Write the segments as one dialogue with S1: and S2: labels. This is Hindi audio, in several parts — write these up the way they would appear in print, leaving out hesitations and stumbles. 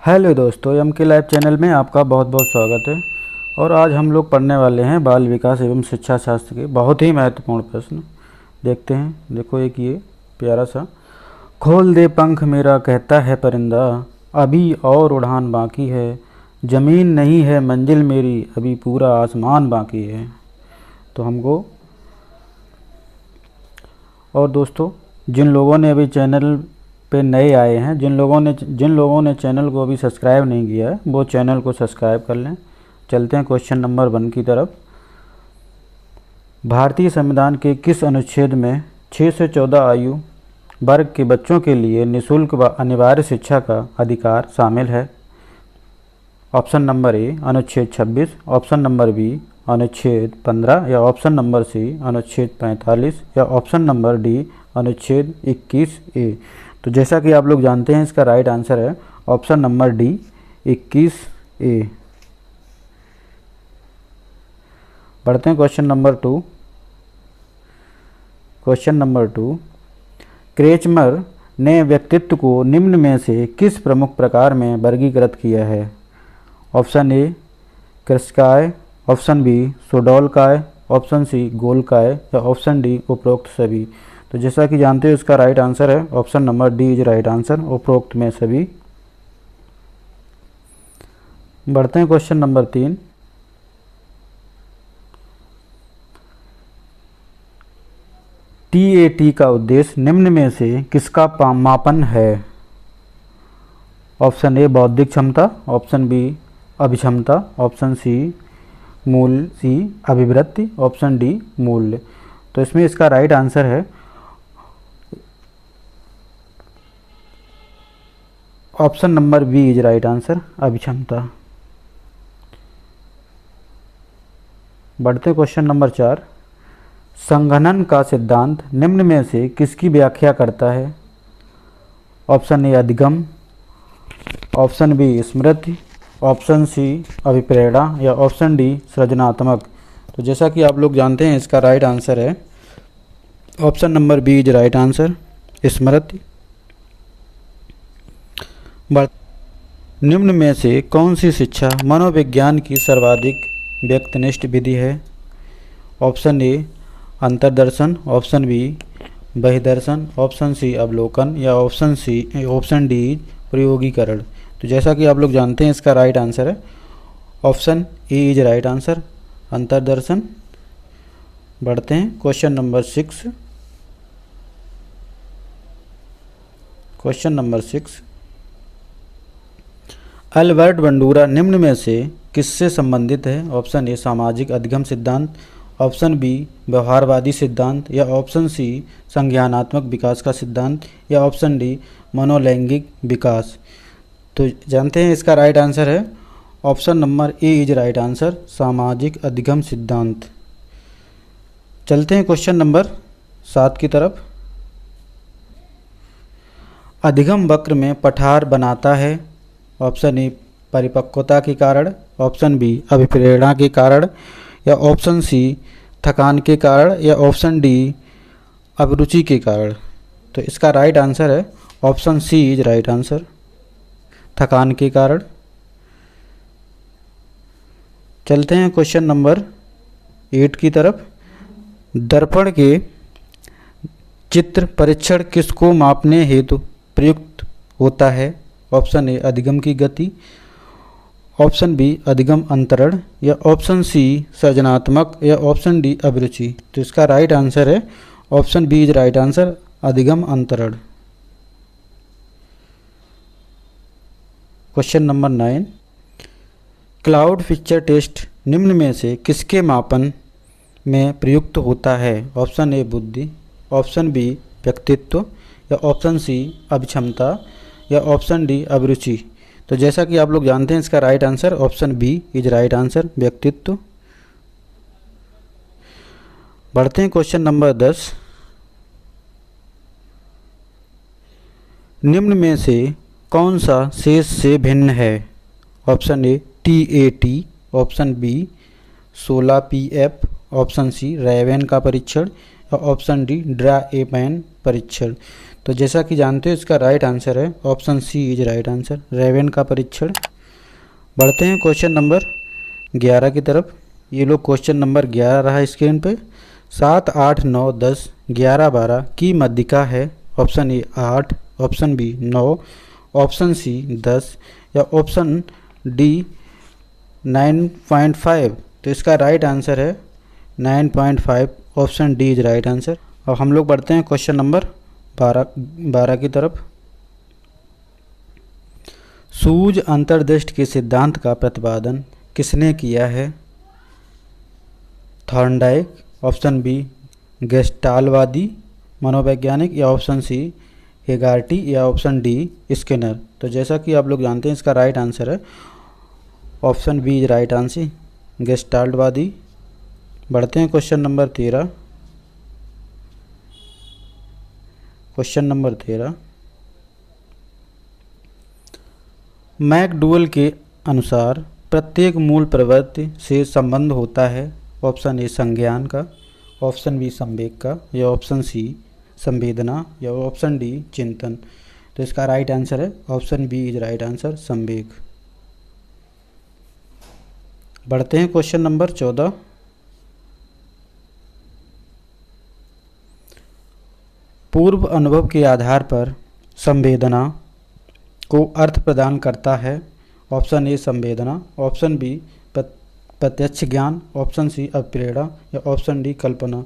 S1: हेलो दोस्तों, एम के लाइव चैनल में आपका बहुत बहुत स्वागत है। और आज हम लोग पढ़ने वाले हैं बाल विकास एवं शिक्षा शास्त्र के बहुत ही महत्वपूर्ण प्रश्न। देखते हैं। देखो एक ये प्यारा सा, खोल दे पंख मेरा कहता है परिंदा, अभी और उड़ान बाकी है, ज़मीन नहीं है मंजिल मेरी, अभी पूरा आसमान बाकी है। तो हमको, और दोस्तों जिन लोगों ने अभी चैनल पे नए आए हैं, जिन लोगों ने चैनल को अभी सब्सक्राइब नहीं किया है, वो चैनल को सब्सक्राइब कर लें। चलते हैं क्वेश्चन नंबर 1 की तरफ। भारतीय संविधान के किस अनुच्छेद में 6 से 14 आयु वर्ग के बच्चों के लिए निःशुल्क व अनिवार्य शिक्षा का अधिकार शामिल है? ऑप्शन नंबर ए अनुच्छेद 26, ऑप्शन नंबर बी अनुच्छेद 15, या ऑप्शन नंबर सी अनुच्छेद 45, या ऑप्शन नंबर डी अनुच्छेद 21A। तो जैसा कि आप लोग जानते हैं, इसका राइट आंसर है ऑप्शन नंबर डी 21A। पढ़ते हैं क्वेश्चन नंबर 2। क्वेश्चन नंबर 2, क्रेचमर ने व्यक्तित्व को निम्न में से किस प्रमुख प्रकार में वर्गीकृत किया है? ऑप्शन ए कृष्णकाय, ऑप्शन बी सुडौलकाय, ऑप्शन सी गोलकाय, या ऑप्शन डी उपरोक्त सभी। तो जैसा कि जानते हो, इसका राइट आंसर है option number D is right answer, उपरोक्त में सभी। बढ़ते हैं क्वेश्चन नंबर 3। TAT का उद्देश्य निम्न में से किसका मापन है? ऑप्शन ए बौद्धिक क्षमता, ऑप्शन बी अभिक्षमता, ऑप्शन सी अभिवृत्ति, ऑप्शन डी मूल्य। तो इसमें इसका राइट आंसर है option number B is right answer, अभिक्षमता। बढ़ते क्वेश्चन नंबर 4। संघनन का सिद्धांत निम्न में से किसकी व्याख्या करता है? ऑप्शन ए अधिगम, ऑप्शन बी स्मृति, ऑप्शन सी अभिप्रेरणा, या ऑप्शन डी सृजनात्मक। तो जैसा कि आप लोग जानते हैं, इसका राइट आंसर है option number B is right answer, स्मृति। निम्न में से कौन सी शिक्षा मनोविज्ञान की सर्वाधिक व्यक्तिनिष्ठ विधि है? ऑप्शन ए अंतर्दर्शन, ऑप्शन बी बहिर्दर्शन, ऑप्शन सी अवलोकन, या ऑप्शन डी प्रयोगीकरण। तो जैसा कि आप लोग जानते हैं, इसका राइट आंसर है option A is right answer, अंतर्दर्शन। बढ़ते हैं question number 6। Question number 6, Albert Bandura निम्न में से किससे संबंधित है? ऑप्शन ए सामाजिक अधिगम सिद्धांत, ऑप्शन बी व्यवहारवादी सिद्धांत, या ऑप्शन सी संज्ञानात्मक विकास का सिद्धांत, या ऑप्शन डी मनोलैंगिक विकास। तो जानते हैं, इसका राइट आंसर है option number A is right answer, सामाजिक अधिगम सिद्धांत। चलते हैं क्वेश्चन नंबर 7 की तरफ। अधिगम वक्र में पठार बनाता है? ऑप्शन ए परिपक्वता के कारण, ऑप्शन बी अभिप्रेरणा के कारण, या ऑप्शन सी थकान के कारण, या ऑप्शन डी अभिरुचि के कारण। तो इसका राइट आंसर है option C is right answer, थकान के कारण। चलते हैं क्वेश्चन नंबर 8 की तरफ। दर्पण के चित्र परीक्षण किसको मापने हेतु प्रयुक्त होता है? ऑप्शन ए अधिगम की गति, ऑप्शन बी अधिगम अंतरण, या ऑप्शन सी सृजनात्मक, या ऑप्शन डी अभिरुचि। तो इसका राइट आंसर है option B is right answer, अधिगम अंतरण। Question number 9, cloud picture test निम्न में से किसके मापन में प्रयुक्त होता है? ऑप्शन ए बुद्धि, ऑप्शन बी व्यक्तित्व, या ऑप्शन सी अभिक्षमता, या ऑप्शन डी अभिरुचि। तो जैसा कि आप लोग जानते हैं, इसका right answer option B is right answer, व्यक्तित्व। बढ़ते हैं क्वेश्चन नंबर 10। निम्न में से कौन सा शेष से भिन्न है? Option A TAT, option B 16PF, option C Raven का परीक्षण, और ऑप्शन डी ड्रा-ए-मैन परीक्षण। तो जैसा कि जानते हो इसका राइट आंसर है option C is right answer, Raven का परीक्षण। बढ़ते हैं क्वेश्चन नंबर 11 की तरफ। ये लोग क्वेश्चन नंबर 11 रहा स्क्रीन पे। 7, 8, 9, 10, 11, 12 की मध्यिका है। Option A 8, option B 9, option C 10 या ऑप्शन डी 9.5। तो इसका राइट आंसर है 9.5, option D is right answer. अब हम लोग बढ़ते हैं क्वेश्चन नंबर 12 की तरफ। सूझ अंतर्दृष्टि के सिद्धांत का प्रतिपादन किसने किया है? थॉर्नडाइक, ऑप्शन बी गेस्टाल्टवादी मनोवैज्ञानिक या ऑप्शन सी हेगार्टी या ऑप्शन डी स्किनर। तो जैसा कि आप लोग जानते हैं इसका राइट आंसर है option B is right answer, गेस्टाल्टवादी। बढ़ते हैं question number 13। Question number 13, McDougall के अनुसार प्रत्येक मूल प्रवृत्ति से संबंध होता है। ऑप्शन ए संज्ञान का, ऑप्शन बी संवेग का या ऑप्शन सी संवेदना या ऑप्शन डी चिंतन। तो इसका राइट आंसर है option B is right answer, संवेग। बढ़ते हैं क्वेश्चन नंबर 14। पूर्व अनुभव के आधार पर संवेदना को अर्थ प्रदान करता है। ऑप्शन ए संवेदना, ऑप्शन बी प्रत्यक्ष ज्ञान, ऑप्शन सी अप्रेरणा या ऑप्शन डी कल्पना।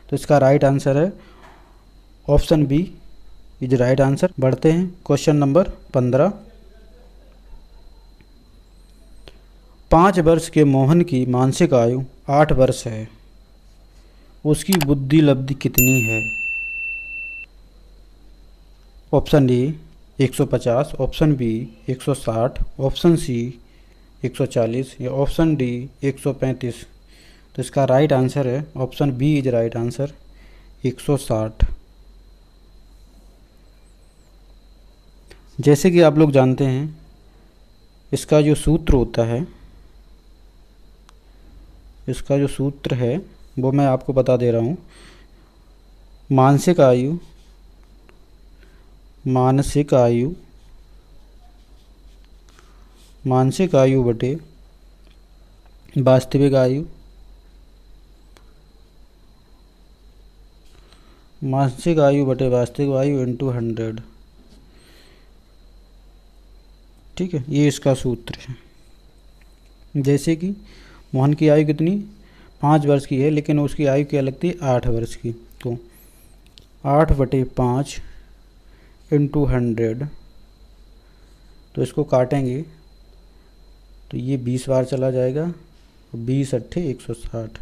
S1: तो इसका राइट आंसर है option B is right answer. बढ़ते हैं क्वेश्चन नंबर 15। 5 वर्ष के मोहन की मानसिक आयु 8 वर्ष है, उसकी बुद्धि लब्धि कितनी है? Option A 150, option B 160, option C 140 या ऑप्शन डी 135। तो इसका राइट आंसर है option B is right answer, 160। जैसे कि आप लोग जानते हैं इसका जो सूत्र होता है, इसका जो सूत्र है वो मैं आपको बता दे रहा हूँ। मानसिक आयु बटे वास्तविक आयु, मानसिक आयु बटे वास्तविक आयु इंटू 100। ठीक है, ये इसका सूत्र है। जैसे कि मोहन की आयु कितनी 5 वर्ष की है, लेकिन उसकी आयु क्या लगती है 8 वर्ष की। तो 8/5 इंटू 100, तो इसको काटेंगे तो ये 20 बार चला जाएगा, 20 अट्ठे 160।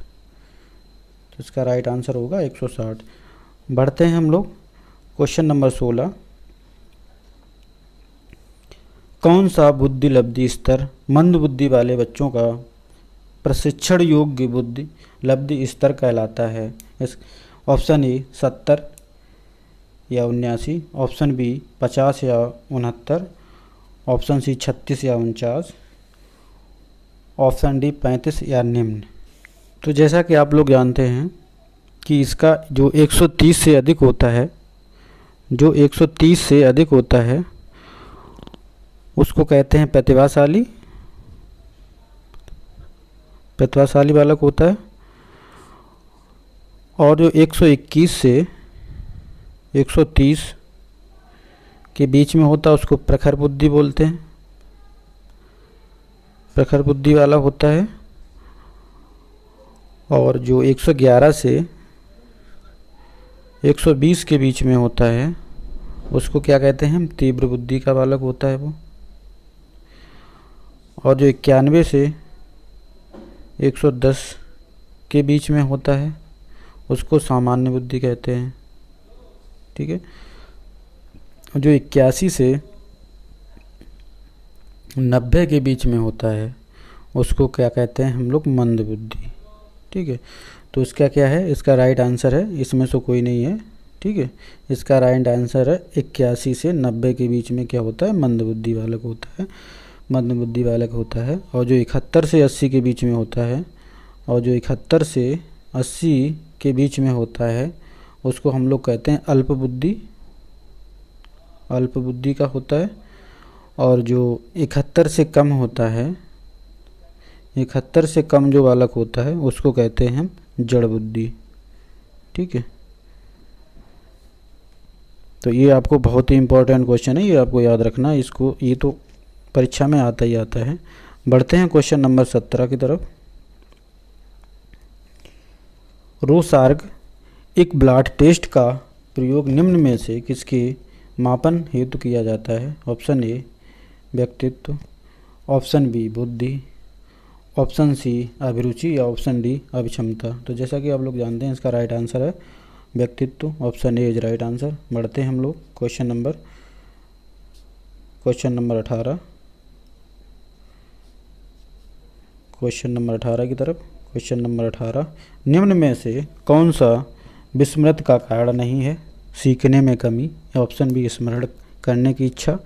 S1: तो इसका राइट आंसर होगा 160। बढ़ते हैं हम लोग क्वेश्चन नंबर 16। कौन सा बुद्धि लब्धि स्तर मंद बुद्धि वाले बच्चों का प्रशिक्षण योग्य बुद्धि लब्धि स्तर कहलाता है? इस ऑप्शन ए 70 या 79, ऑप्शन बी 50 या 69, ऑप्शन सी 36 या 49, ऑप्शन डी 35 या निम्न। तो जैसा कि आप लोग जानते हैं कि इसका जो 130 से अधिक होता है, जो 130 से अधिक होता है उसको कहते हैं प्रतिभाशाली बालक होता है। और जो 121 से 130 के बीच में होता है उसको प्रखर बुद्धि बोलते हैं, प्रखर बुद्धि वाला होता है। और जो 111 से 120 के बीच में होता है उसको क्या कहते हैं हम, तीव्र बुद्धि का बालक होता है वो। और जो 91 से 110 के बीच में होता है उसको सामान्य बुद्धि कहते हैं। ठीक है, जो 81 से 90 के बीच में होता है उसको क्या कहते हैं हम लोग, मंद बुद्धि। ठीक है, तो इसका क्या है, इसका राइट आंसर है, इसमें से कोई नहीं है। ठीक है, इसका राइट आंसर है 81 से 90 के बीच में क्या होता है, मंद बुद्धि बालक होता है, मंद बुद्धि बालक होता है। और जो 71 से 80 के बीच में होता है, और जो 71 से 80 के बीच में होता है उसको हम लोग कहते हैं अल्प बुद्धि अल्प बुद्धि का होता है, और जो 71 से कम होता है, 71 से कम जो बालक होता है उसको कहते हैं हम जड़ बुद्धि। ठीक है, तो ये आपको बहुत ही इम्पोर्टेंट क्वेश्चन है, ये आपको याद रखना है इसको, ये तो परीक्षा में आता ही आता है। बढ़ते हैं क्वेश्चन नंबर 17 की तरफ। रोसार्ग एक ब्लड टेस्ट का प्रयोग निम्न में से किसके मापन हेतु किया जाता है? ऑप्शन ए व्यक्तित्व, ऑप्शन बी बुद्धि, ऑप्शन सी अभिरुचि, या ऑप्शन डी अभिक्षमता। तो जैसा कि आप लोग जानते हैं इसका राइट आंसर है व्यक्तित्व, option A is right answer. बढ़ते हैं हम लोग क्वेश्चन नंबर 18, क्वेश्चन नंबर 18 की तरफ। क्वेश्चन नंबर 18, निम्न में से कौन सा विस्मृत का कारण नहीं है? सीखने में कमी, या ऑप्शन बी स्मरण करने की इच्छा,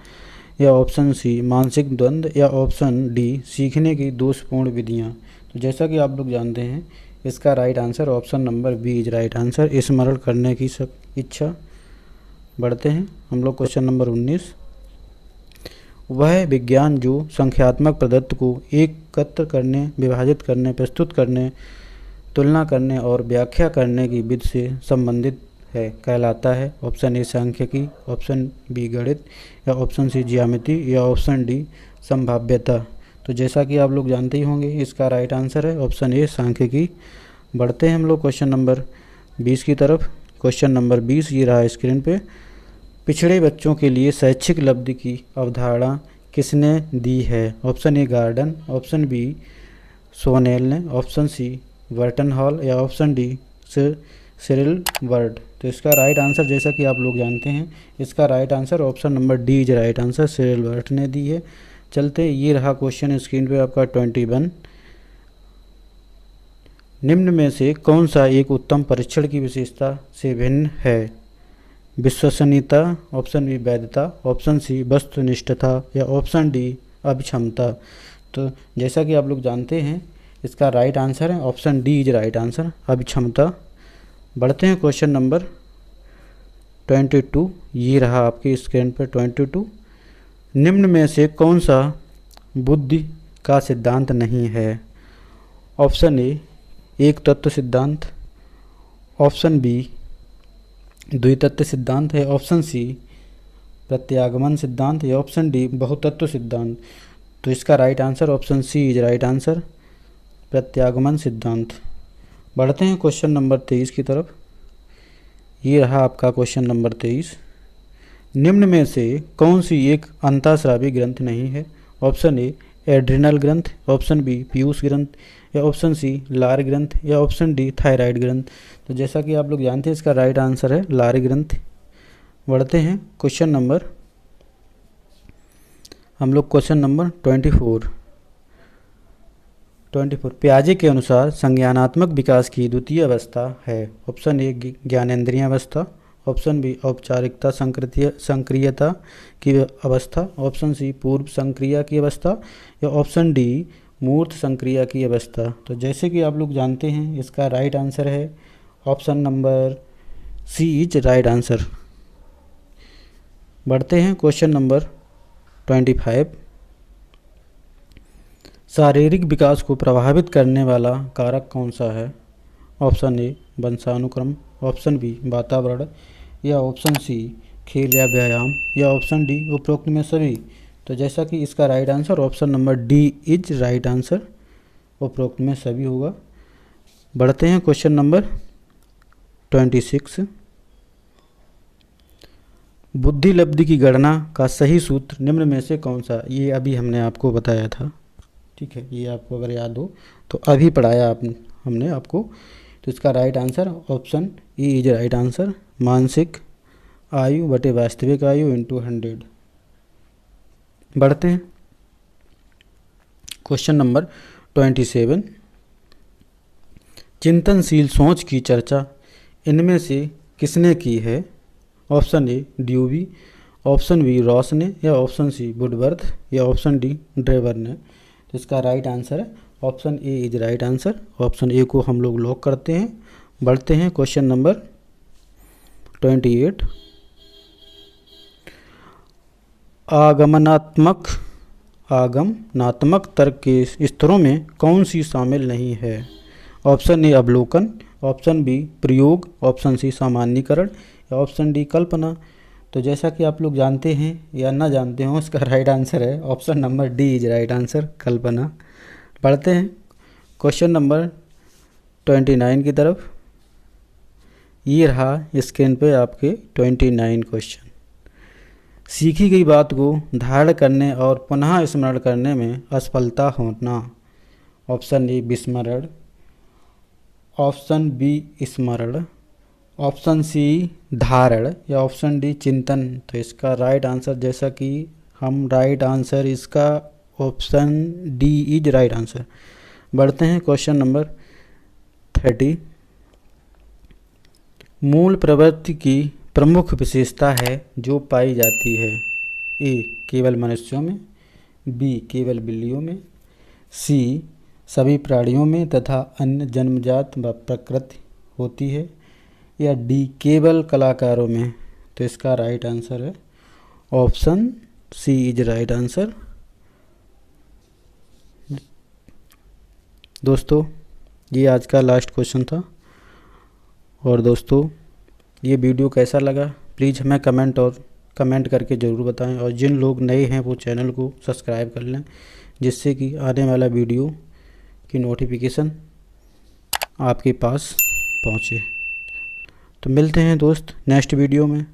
S1: या ऑप्शन सी मानसिक द्वंद्व, या ऑप्शन डी सीखने की दोषपूर्ण विधियाँ। तो जैसा कि आप लोग जानते हैं इसका right answer option number B is right answer, स्मरण करने की इच्छा। बढ़ते हैं हम लोग क्वेश्चन नंबर 19, वह विज्ञान जो संख्यात्मक पदार्थ को एकत्र करने, विभाजित करने, प्रस्तुत करने, तुलना करने और व्याख्या करने की विधि से संबंधित है कहलाता है? ऑप्शन ए सांख्यिकी, ऑप्शन बी गणित, या ऑप्शन सी ज्यामिति, या ऑप्शन डी संभाव्यता। तो जैसा कि आप लोग जानते ही होंगे इसका राइट आंसर है ऑप्शन ए सांख्यिकी। बढ़ते हैं हम लोग क्वेश्चन नंबर 20 की तरफ। क्वेश्चन नंबर 20 ये रहा स्क्रीन पे। पिछड़े बच्चों के लिए शैक्षिक उपलब्धि की अवधारणा किसने दी है? Option A Gardner, option B सोनेल ने, ऑप्शन सी वर्टन हॉल, या ऑप्शन डी सिरिल वर्ड। तो इसका राइट आंसर जैसा कि आप लोग जानते हैं इसका right answer option number D is right answer, Cyril word ने दी है। चलते ये रहा क्वेश्चन स्क्रीन पे आपका 21, निम्न में से कौन सा एक उत्तम परीक्षण की विशेषता से भिन्न है? विश्वसनीयता, ऑप्शन बी वैधता, ऑप्शन सी वस्तुनिष्ठता, या ऑप्शन डी अभिक्षमता। तो जैसा कि आप लोग जानते हैं इसका राइट आंसर है option D is right answer, अभिक्षमता। बढ़ते हैं क्वेश्चन नंबर 22, ये रहा आपकी स्क्रीन पर 22, निम्न में से कौन सा बुद्धि का सिद्धांत नहीं है? ऑप्शन ए एक तत्व सिद्धांत, ऑप्शन बी द्वितत्व सिद्धांत है, ऑप्शन सी प्रत्यागमन सिद्धांत, या ऑप्शन डी बहुतत्व सिद्धांत। तो इसका right answer option C is right answer, प्रत्यागमन सिद्धांत। बढ़ते हैं क्वेश्चन नंबर 23 की तरफ। ये रहा आपका क्वेश्चन नंबर 23, निम्न में से कौन सी एक अंतःस्रावी ग्रंथ नहीं है? ऑप्शन ए एड्रिनल ग्रंथ, ऑप्शन बी पीयूष ग्रंथ, या ऑप्शन सी लार ग्रंथ, या ऑप्शन डी थायराइड ग्रंथ। तो जैसा कि आप लोग जानते हैं इसका राइट आंसर है लार ग्रंथ। बढ़ते हैं क्वेश्चन नंबर हम लोग क्वेश्चन नंबर 24। पियाजे के अनुसार संज्ञानात्मक विकास की द्वितीय अवस्था है? ऑप्शन ए ज्ञानेंद्रिय अवस्था, ऑप्शन बी औपचारिकता संक्रियता की अवस्था, ऑप्शन सी पूर्व संक्रिया की अवस्था, या ऑप्शन डी मूर्त संक्रिया की अवस्था। तो जैसे कि आप लोग जानते हैं इसका राइट आंसर है option number C is right answer. बढ़ते हैं क्वेश्चन नंबर 25, शारीरिक विकास को प्रभावित करने वाला कारक कौन सा है? ऑप्शन ए वंशानुक्रम, ऑप्शन बी वातावरण, या ऑप्शन सी खेल या व्यायाम, या ऑप्शन डी उपरोक्त में सभी। तो जैसा कि इसका right answer option number D is right answer, उपरोक्त में सभी होगा। बढ़ते हैं क्वेश्चन नंबर 26, बुद्धि लब्धि की गणना का सही सूत्र निम्न में से कौन सा? ये अभी हमने आपको बताया था, ठीक है, ये आपको अगर याद हो तो अभी पढ़ाया हमने आपको। तो इसका right answer option E is right answer, मानसिक आयु बटे वास्तविक आयु इंटू 100। बढ़ते हैं क्वेश्चन नंबर 27, चिंतनशील सोच की चर्चा इनमें से किसने की है? Option A Dewey, option B Ross ने, या ऑप्शन सी वुडवर्थ, या ऑप्शन डी ड्रेवर ने। तो इसका राइट आंसर है option A is right answer, option A को हम लोग लॉक करते हैं। बढ़ते हैं क्वेश्चन नंबर 28, आगमनात्मक तर्क के स्तरों में कौन सी शामिल नहीं है? ऑप्शन ए अवलोकन, ऑप्शन बी प्रयोग, ऑप्शन सी सामान्यीकरण या ऑप्शन डी कल्पना। तो जैसा कि आप लोग जानते हैं या ना जानते हो, इसका राइट आंसर है option number D is right answer, कल्पना। पढ़ते हैं क्वेश्चन नंबर 29 की तरफ। ये रहा स्क्रीन पे आपके 29 क्वेश्चन। सीखी गई बात को धारण करने और पुनः स्मरण करने में असफलता होना। ऑप्शन ए विस्मरण, ऑप्शन बी स्मरण, ऑप्शन सी धारण या ऑप्शन डी चिंतन। तो इसका राइट आंसर, जैसा कि हम राइट आंसर इसका option D is right answer. बढ़ते हैं क्वेश्चन नंबर 30। मूल प्रवृत्ति की प्रमुख विशेषता है जो पाई जाती है। ए केवल मनुष्यों में, बी केवल बिल्लियों में, सी सभी प्राणियों में तथा अन्य जन्मजात व प्रकृति होती है, या डी केवल कलाकारों में। तो इसका राइट आंसर है option C is right answer. दोस्तों ये आज का लास्ट क्वेश्चन था। और दोस्तों ये वीडियो कैसा लगा प्लीज़ हमें कमेंट करके ज़रूर बताएं। और जिन लोग नए हैं वो चैनल को सब्सक्राइब कर लें, जिससे कि आने वाला वीडियो की नोटिफिकेशन आपके पास पहुंचे। तो मिलते हैं दोस्त नेक्स्ट वीडियो में।